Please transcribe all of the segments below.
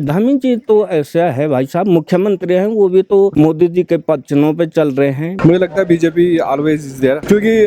धामी जी तो ऐसा है भाई साहब, मुख्यमंत्री हैं, वो भी तो मोदी जी के चुनाव पे चल रहे हैं। मुझे लगता है बीजेपी ऑलवेज इज देयर, क्योंकि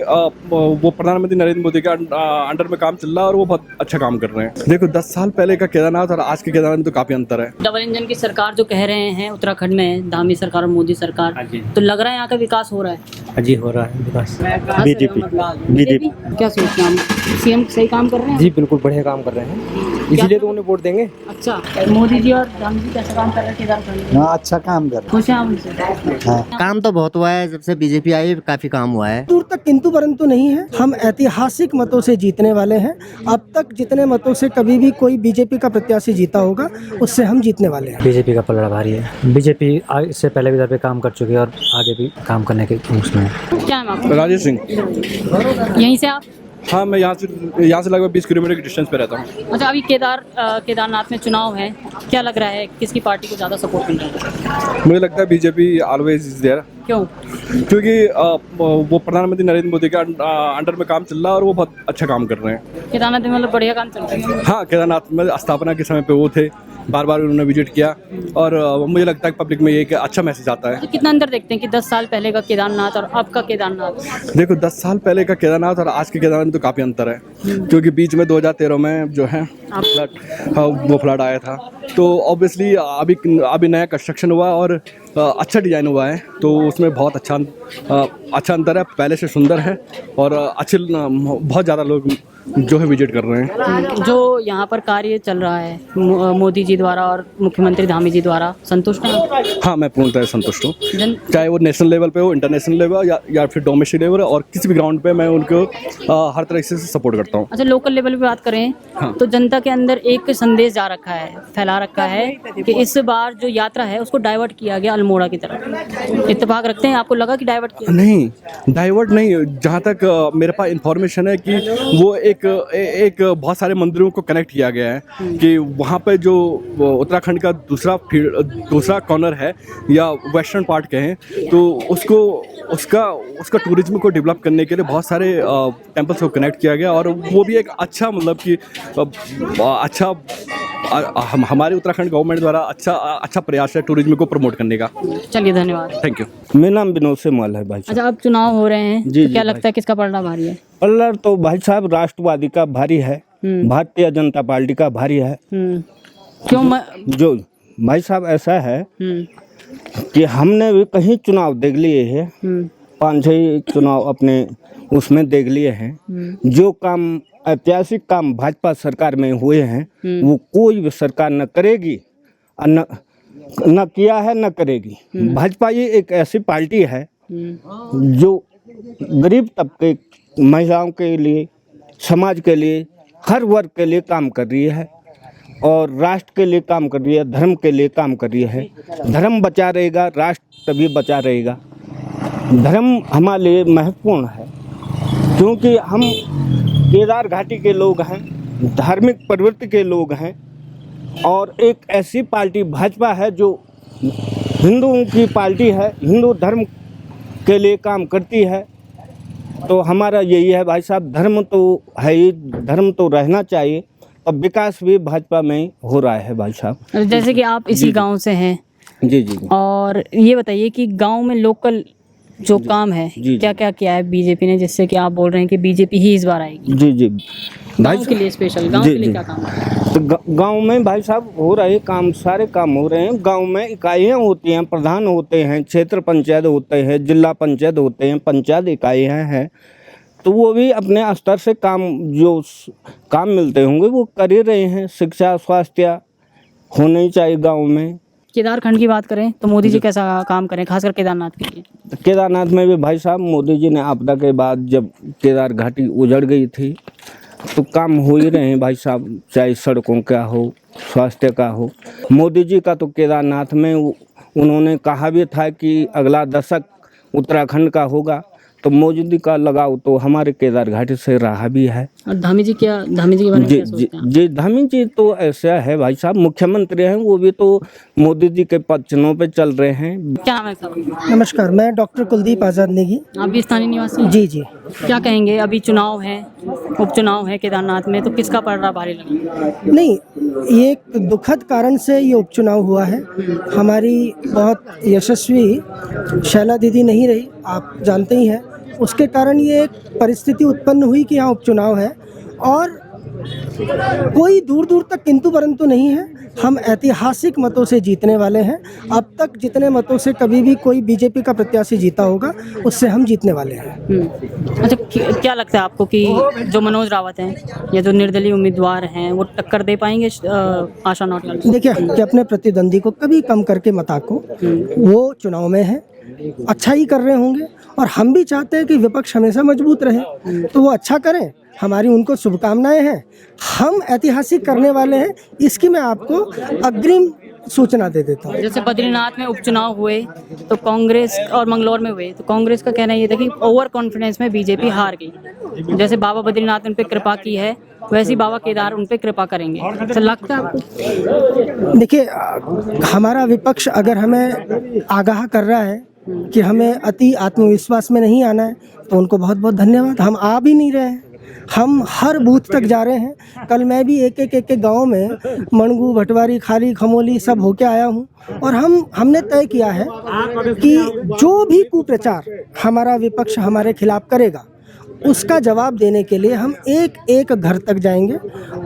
वो प्रधानमंत्री नरेंद्र मोदी के अंडर में काम चल रहा है और वो बहुत अच्छा काम कर रहे हैं। देखो 10 साल पहले का केदारनाथ और आज के केदारनाथ में तो काफी अंतर है। डबल इंजन की सरकार जो कह रहे हैं उत्तराखंड में, धामी सरकार और मोदी सरकार, तो लग रहा है यहाँ का विकास हो रहा है। जी हो रहा है विकास। बीजेपी क्या सोचते हैं, सीएम सही काम कर रहे हैं? जी बिल्कुल बढ़िया काम कर रहे हैं, इसीलिए तो उन्हें वोट देंगे। अच्छा, मोदी जी और धामी जी कैसा काम कर रहे हैं केदारखंड में? हाँ, अच्छा काम कर रहे खुश हैं आप उनसे? हैं। काम तो बहुत हुआ है, जब से बीजेपी आई काफी काम हुआ है। दूर तक किंतु परंतु नहीं है। हम ऐतिहासिक मतों से जीतने वाले हैं। अब तक जितने मतों से कभी भी कोई बीजेपी का प्रत्याशी जीता होगा, उससे हम जीतने वाले हैं। बीजेपी का पलड़ा भारी है। बीजेपी इससे पहले भी इधर पे काम कर चुकी है और आगे भी काम करने के उसमें है। क्या नाम आपका? राजेश सिंह। यहीं से आप? हाँ, मैं यहाँ से लगभग 20 किलोमीटर की डिस्टेंस पे रहता हूँ। अच्छा, अभी केदारनाथ में चुनाव है, क्या लग रहा है किसकी पार्टी को ज्यादा सपोर्ट मिल रहा है? मुझे लगता है बीजेपी ऑलवेज इज देयर, क्यों? क्योंकि वो प्रधानमंत्री नरेंद्र मोदी के अंडर में काम चल रहा है और वो बहुत अच्छा काम कर रहे हैं। केदारनाथ में मतलब बढ़िया काम चल रहा है। हाँ, केदारनाथ में स्थापना के समय पे वो थे, बार बार उन्होंने विजिट किया और मुझे लगता है कि पब्लिक में ये एक अच्छा मैसेज आता है। तो कितना अंतर देखते हैं कि 10 साल पहले का केदारनाथ और अब का केदारनाथ? देखो 10 साल पहले का केदारनाथ और आज के केदारनाथ में तो काफ़ी अंतर है, क्योंकि बीच में 2013 में जो है वो फ्लड आया था, तो ऑब्वियसली अभी नया कंस्ट्रक्शन हुआ और अच्छा डिज़ाइन हुआ है, तो उसमें बहुत अच्छा अंतर है, पहले से सुंदर है और बहुत ज़्यादा लोग जो है विजिट कर रहे हैं। जो यहाँ पर कार्य चल रहा है मोदी जी द्वारा और मुख्यमंत्री धामी जी द्वारा, संतुष्ट हैं? हाँ, मैं पूर्णतः संतुष्ट हूँ, चाहे वो नेशनल लेवल पे हो, इंटरनेशनल लेवल या फिर डोमेस्टिक लेवल और किसी भी ग्राउंड पे मैं उनको हर तरह से सपोर्ट करता हूँ। अच्छा, लोकल लेवल पे बात करें तो जनता के अंदर एक संदेश जा रखा है, फैला रखा है कि इस बार जो यात्रा है उसको डाइवर्ट किया गया अल्मोड़ा की तरफ। इत्तेफाक रखते हैं? आपको लगा कि डाइवर्ट किया? नहीं, डाइवर्ट नहीं, जहाँ तक मेरे पास इंफॉर्मेशन है कि वो एक बहुत सारे मंदिरों को कनेक्ट किया गया है कि वहाँ पे जो उत्तराखंड का दूसरा कॉर्नर है या वेस्टर्न पार्ट कहें, तो उसका टूरिज्म को डेवलप करने के लिए बहुत सारे टेम्पल्स को कनेक्ट किया गया और वो भी एक अच्छा मतलब कि अच्छा हमारे उत्तराखंड गवर्नमेंट द्वारा अच्छा प्रयास है टूरिज्म को प्रमोट करने का। चलिए, धन्यवाद। Thank you. मेरा नाम विनोद सेमवाल है भाई साहब। अच्छा, अब चुनाव हो रहे हैं, जी, तो क्या जी, लगता है किसका पलड़ा भारी है? पल्ला तो भाई साहब राष्ट्रवादी का भारी है, भारतीय जनता पार्टी का भारी है। क्यों? जो भाई साहब ऐसा है कि हमने भी कहीं चुनाव देख लिए हैं, 5-6 चुनाव अपने उसमें देख लिए हैं। जो काम ऐतिहासिक काम भाजपा सरकार में हुए हैं वो कोई भी सरकार न करेगी, न किया है न करेगी। भाजपा ये एक ऐसी पार्टी है जो गरीब तबके, महिलाओं के लिए, समाज के लिए, हर वर्ग के लिए काम कर रही है और राष्ट्र के लिए काम कर रही है, धर्म के लिए काम कर रही है। धर्म बचा रहेगा, राष्ट्र तभी बचा रहेगा। धर्म हमारे लिए महत्वपूर्ण है, क्योंकि हम केदार घाटी के लोग हैं, धार्मिक प्रवृत्ति के लोग हैं और एक ऐसी पार्टी भाजपा है जो हिंदुओं की पार्टी है, हिंदू धर्म के लिए काम करती है। तो हमारा यही है भाई साहब, धर्म तो है ही, धर्म तो रहना चाहिए और विकास भी भाजपा में हो रहा है भाई साहब। जैसे कि आप इसी गांव से हैं। जी जी। और ये बताइए कि गांव में लोकल जो काम है क्या क्या किया है बीजेपी ने, जिससे कि आप बोल रहे हैं कि बीजेपी ही इस बार आएगी? जी जी। गांव के लिए स्पेशल, गांव के लिए क्या काम है? तो गांव में भाई साहब हो रहे काम, सारे काम हो रहे हैं। गांव में इकाइयाँ होती हैं, प्रधान होते हैं, क्षेत्र पंचायत होते हैं, जिला पंचायत होते हैं, पंचायत इकाइयाँ हैं, तो वो भी अपने स्तर से जो काम मिलते होंगे वो कर ही रहे हैं। शिक्षा, स्वास्थ्य होना ही चाहिए गाँव में। केदारखंड की बात करें तो मोदी जी कैसा काम करें, खासकर केदारनाथ के लिए? केदारनाथ में भी भाई साहब मोदी जी ने आपदा के बाद जब केदार घाटी उजड़ गई थी तो काम हो ही रहे हैं भाई साहब, चाहे सड़कों का हो, स्वास्थ्य का हो। मोदी जी का तो केदारनाथ में उन्होंने कहा भी था कि अगला दशक उत्तराखंड का होगा, तो मोदी का लगाव तो हमारे केदार घाटी से रहा भी है। और धामी जी के बारे में क्या सोचते हैं? जी धामी जी तो ऐसा है भाई साहब, मुख्यमंत्री हैं वो भी, तो मोदी जी के चुनाव पे चल रहे हैं। क्या नाम है साहब? नमस्कार, मैं डॉक्टर कुलदीप आज़ाद नेगी। आप भी स्थानीय निवासी हैं? जी जी। क्या कहेंगे, अभी चुनाव है, उपचुनाव है केदारनाथ में, तो किसका पलड़ा भारी लगेगा? नहीं, ये एक दुखद कारण से ये उपचुनाव हुआ है। हमारी बहुत यशस्वी शैला दीदी नहीं रही, आप जानते ही हैं, उसके कारण ये एक परिस्थिति उत्पन्न हुई कि यहाँ उपचुनाव है और कोई दूर दूर तक किंतु परंतु नहीं है। हम ऐतिहासिक मतों से जीतने वाले हैं। अब तक जितने मतों से कभी भी कोई बीजेपी का प्रत्याशी जीता होगा, उससे हम जीतने वाले हैं। अच्छा, क्या लगता है आपको कि जो मनोज रावत हैं या जो निर्दलीय उम्मीदवार हैं वो टक्कर दे पाएंगे आशा नौटियाल को? देखिए कि अपने प्रतिद्वंदी को कभी कम करके मत आको, वो चुनाव में है, अच्छा ही कर रहे होंगे और हम भी चाहते हैं कि विपक्ष हमेशा मजबूत रहे, तो वो अच्छा करें, हमारी उनको शुभकामनाएं हैं। हम ऐतिहासिक करने वाले हैं, इसकी मैं आपको अग्रिम सूचना दे देता हूँ। जैसे बद्रीनाथ में उपचुनाव हुए तो कांग्रेस और मंगलौर में हुए तो कांग्रेस का कहना ये था कि ओवर कॉन्फिडेंस में बीजेपी हार गई। जैसे बाबा बद्रीनाथ ने उन पर कृपा की है, वैसे बाबा केदार उन पर कृपा करेंगे, तो लगता है आपको? देखिए, हमारा विपक्ष अगर हमें आगाह कर रहा है कि हमें अति आत्मविश्वास में नहीं आना है, तो उनको बहुत बहुत धन्यवाद। हम आ भी नहीं रहे हैं, हम हर बूथ तक जा रहे हैं। कल मैं भी एक गांव में मणगू, भटवारी, खाली, खमोली सब होके आया हूं और हमने तय किया है कि जो भी कुप्रचार हमारा विपक्ष हमारे खिलाफ करेगा, उसका जवाब देने के लिए हम एक एक घर तक जाएंगे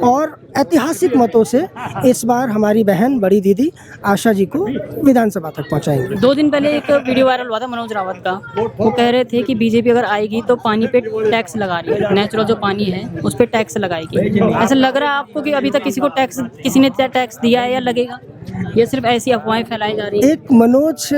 और ऐतिहासिक मतों से इस बार हमारी बहन बड़ी दीदी आशा जी को विधानसभा तक पहुंचाएंगे। 2 दिन पहले एक वीडियो वायरल हुआ था मनोज रावत का, वो कह रहे थे कि बीजेपी अगर आएगी तो पानी पे टैक्स लगा रही है, नेचुरल जो पानी है उस पर टैक्स लगाएगी। ऐसा लग रहा है आपको कि अभी तक किसी ने टैक्स दिया है या लगेगा? ये सिर्फ ऐसी अफवाहें फैलाई जा रही है? एक मनोज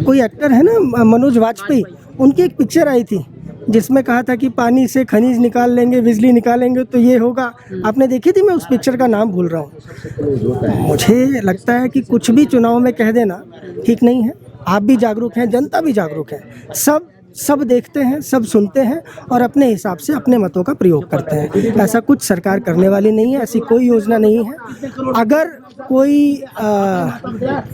कोई एक्टर है ना, मनोज वाजपेयी, उनकी एक पिक्चर आई थी जिसमें कहा था कि पानी से खनिज निकाल लेंगे, बिजली निकालेंगे तो ये होगा। आपने देखी थी? मैं उस पिक्चर का नाम भूल रहा हूँ। मुझे लगता है कि कुछ भी चुनाव में कह देना ठीक नहीं है। आप भी जागरूक हैं, जनता भी जागरूक है, सब देखते हैं, सब सुनते हैं और अपने हिसाब से अपने मतों का प्रयोग करते हैं। ऐसा कुछ सरकार करने वाली नहीं है, ऐसी कोई योजना नहीं है। अगर कोई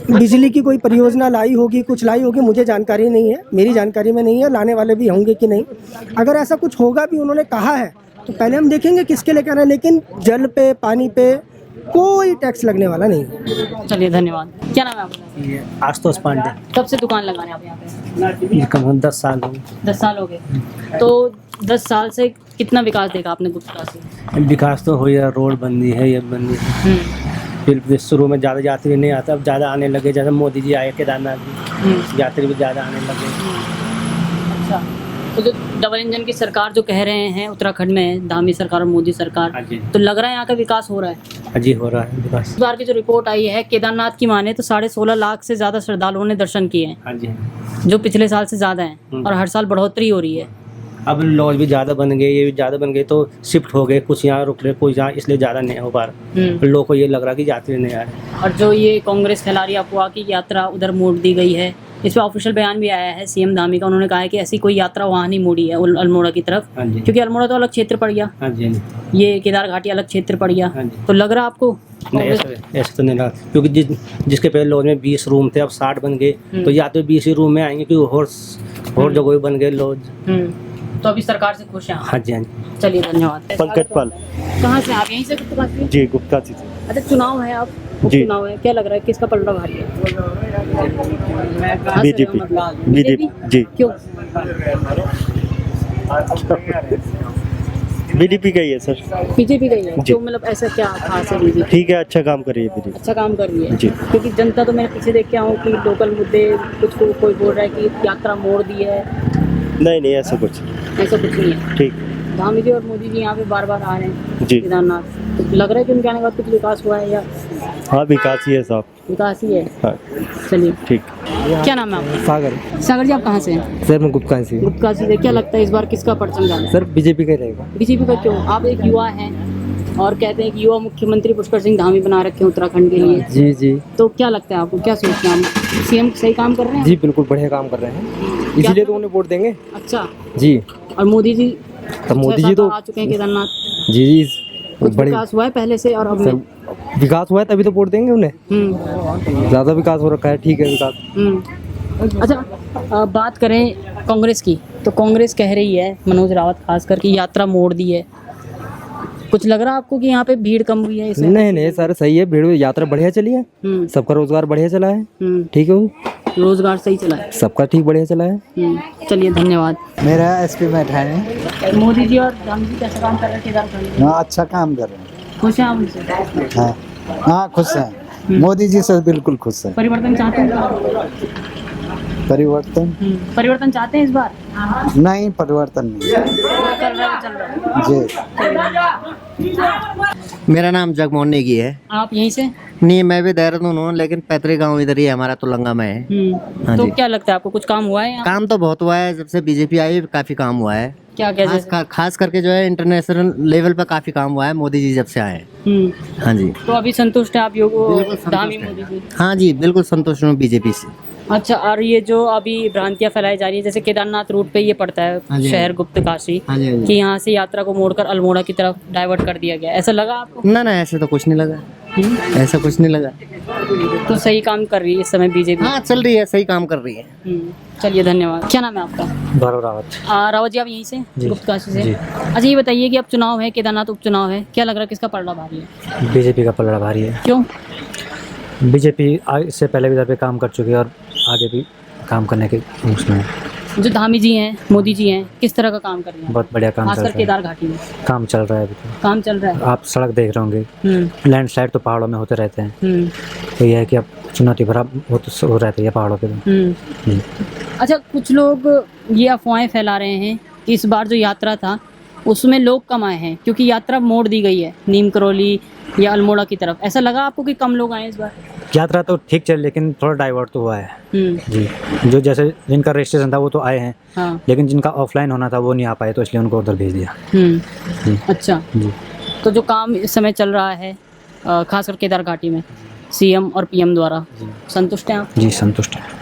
बिजली की कोई परियोजना लाई होगी, कुछ लाई होगी, मुझे जानकारी नहीं है, मेरी जानकारी में नहीं है, लाने वाले भी होंगे कि नहीं। अगर ऐसा कुछ होगा भी, उन्होंने कहा है, तो पहले हम देखेंगे किसके लिए कहना है, लेकिन जल पे, पानी पे कोई टैक्स लगने वाला नहीं है। चलिए, धन्यवाद। क्या नाम है आपका? आशुतोष पांडे। कब से दुकान लगाने आप यहाँ पे? कम 10 साल हो 10 साल हो गए। तो 10 साल से कितना विकास देखा आपने गुप्ता से? विकास तो हो गया, रोड बनी है, ये बनी है। फिर शुरू में ज़्यादा यात्री नहीं आता, अब ज़्यादा आने लगे। जैसे मोदी जी आए केदारनाथ जी, यात्री भी ज़्यादा आने लगे। अच्छा, तो जो डबल इंजन की सरकार जो कह रहे हैं उत्तराखंड में, धामी सरकार और मोदी सरकार, तो लग रहा है यहाँ का विकास हो रहा है? जी, हो रहा है विकास। इस बार की जो रिपोर्ट आई है, केदारनाथ की माने तो 16.5 लाख से ज़्यादा श्रद्धालुओं ने दर्शन किए हैं। हाँ जी, जो पिछले साल से ज़्यादा हैं और हर साल बढ़ोतरी हो रही है। अब लॉज भी ज़्यादा बन गए, ये भी ज़्यादा बन गए, तो शिफ्ट हो गए, कुछ यहाँ रुक रहे, कुछ यहाँ, इसलिए ज़्यादा नहीं हो पा रहा। लोगों को ये लग रहा कि यात्री नहीं आ रहे। और जो ये कांग्रेस फैला रही अफवाह की यात्रा उधर मोड़ दी गई है, इस पर ऑफिशियल बयान भी आया है सीएम धामी का। उन्होंने कहा है कि ऐसी कोई यात्रा वहाँ नहीं मोड़ी है अल्मोड़ा की तरफ, क्योंकि अल्मोड़ा तो अलग क्षेत्र पड़ गया, ये केदार घाटी अलग क्षेत्र पड़ गया। तो लग रहा आपको? नहीं, ऐसा तो नहीं लगा, क्योंकि जिसके पहले लॉज में 20 रूम थे, अब 60 बन गए, तो या तो 20 ही रूम में आएंगे, क्योंकि और जगह बन गए लॉज। तो अभी सरकार से खुश हैं? हाँ जी, हाँ जी। चलिए, धन्यवाद। पंकज पाल। कहाँ से आप? यहीं से गुप्ता से? जी, गुप्ता जी से। अच्छा, चुनाव है, आप चुनाव है, क्या लग रहा है किसका पलड़ा भारी है? बीजेपी। बीजेपी जी। क्यों? बीजेपी का ही है सर। बीजेपी का ही है? जी। तो मतलब ऐसा क्या खास है बीजेपी? ठीक है, अच्छा काम कर रही है बीजेपी। अच्छा काम कर रही है जी। क्योंकि जनता तो मेरे पीछे देख के आऊँ कि लोकल मुद्दे कुछ कोई बोल रहा है कि यात्रा मोड़ दी है। नहीं, ऐसा कुछ नहीं है। ठीक। धामी जी और मोदी जी यहाँ पे बार बार आ रहे हैं जी। केदारनाथ, तो लग रहा है कि उनके आने के बाद कुछ विकास हुआ है या? हाँ, विकास ही है साहब। विकास ही है। हाँ। चलिए, ठीक। क्या नाम है आपका? सागर। सागर जी, आप कहाँ से हैं? सर मैं गुप्ता से। गुप्ता से। क्या लगता है इस बार किसका परचम जाना है? सर बीजेपी का ही रहेगा। बीजेपी का क्यों? आप एक युवा हैं और कहते हैं कि युवा मुख्यमंत्री पुष्कर सिंह धामी बना रखे हैं उत्तराखंड के लिए। जी जी। तो क्या लगता है आपको, क्या सोचते हैं हम? सीएम सही काम कर रहे हैं? जी बिल्कुल बढ़िया काम कर रहे हैं, इसीलिए तो उन्हें वोट देंगे। अच्छा जी। और मोदी जी तब मोदी जी साल तो आ चुके हैं केदारनाथ, जी जी कुछ बड़े विकास हुआ है पहले से और अब में? विकास हुआ है तभी तो वोट देंगे उन्हें। हम्म, ज़्यादा विकास हो रखा है, ठीक है विकास। अच्छा बात करें कांग्रेस की, तो कांग्रेस कह रही है, मनोज रावत खासकर की यात्रा मोड़ दी है। कुछ लग रहा है आपको कि यहाँ पे भीड़ कम हुई है इससे? नहीं नहीं सर, सही है, भीड़ यात्रा बढ़िया चली है, सबका रोजगार बढ़िया चला है, ठीक है वो रोजगार सही चला है, सबका ठीक बढ़िया चला है। चलिए धन्यवाद। मेरा एसपी बैठा है। मोदी जी और गांधी जी कैसा काम कर रहे हैं केदारखंड में? हाँ, अच्छा काम कर रहे हैं। खुश हैं आप उनसे? हाँ हाँ, खुश हैं। मोदी जी से बिल्कुल खुश हैं। परिवर्तन चाहते हैं परिवर्तन चाहते हैं इस बार? नहीं, परिवर्तन नहीं। चल रहा है जी। मेरा नाम जगमोहन नेगी है। आप यहीं से? नहीं, मैं भी देहरादून हूँ, लेकिन पैतृक गांव इधर ही है हमारा, तुलंगा में है। हाँ तो जी। क्या लगता है आपको, कुछ काम हुआ है यहाँ? काम तो बहुत हुआ है, जब से बीजेपी आई काफी काम हुआ है। क्या क्या जैसे? खास करके जो है इंटरनेशनल लेवल पर काफी काम हुआ है मोदी जी जब से आए हैं। हाँ जी। तो अभी संतुष्ट है आप बिल्कुल संतुष्ट धामी है। मोदी जी? हाँ जी, बिल्कुल संतुष्ट हूँ बीजेपी से। अच्छा, और ये जो अभी भ्रांतियां फैलाई जा रही है, जैसे केदारनाथ रूट पे ये पड़ता हाँ है जी, शहर गुप्त काशी, हाँ जी, हाँ जी। कि यहाँ से यात्रा को मोड़कर अल्मोड़ा की तरफ डाइवर्ट कर दिया गया, ऐसा लगा आपको? ना ना, ऐसे तो कुछ नहीं लगा, ऐसा कुछ नहीं लगा। तो सही काम कर रही है इस समय बीजेपी? हाँ, चल रही है, सही काम कर रही है। चलिए धन्यवाद। क्या नाम है आपका? भैरव रावत। रावत जी, आप यहीं से गुप्त काशी से? अच्छा, ये बताइए कि अब चुनाव है, केदारनाथ उपचुनाव है, क्या लग रहा है किसका पलड़ा भारी है? बीजेपी का पलड़ा भारी है। क्यों? बीजेपी इससे पहले भी इधर पे काम कर चुकी है और आगे भी काम करने के उसमें जो धामी जी हैं, मोदी जी हैं, किस तरह का काम कर रहे हैं? बहुत बढ़िया काम चल खासकर रहा है। केदार घाटी में काम चल रहा है अभी तो। काम चल रहा है। आप सड़क देख रहे होंगे, लैंडस्लाइड तो पहाड़ों में होते रहते हैं, तो यह है कि अब चुनौती भरा हो रहती है पहाड़ों पे भी। अच्छा, कुछ लोग ये अफवाहें फैला रहे हैं कि इस बार जो यात्रा था उसमें लोग कम आए हैं क्योंकि यात्रा मोड़ दी गई है नीम करौली या अल्मोड़ा की तरफ। ऐसा लगा आपको कि कम लोग आए इस बार? यात्रा तो ठीक चल, लेकिन थोड़ा डाइवर्ट तो हुआ है जी। जो जैसे जिनका रजिस्ट्रेशन था वो तो आए हैं, हाँ। लेकिन जिनका ऑफलाइन होना था वो नहीं आ पाए, तो इसलिए उनको उधर भेज दिया। अच्छा जी। तो जो काम इस समय चल रहा है खासकर केदार घाटी में सीएम और पीएम द्वारा, संतुष्ट हैं आप? जी संतुष्ट है।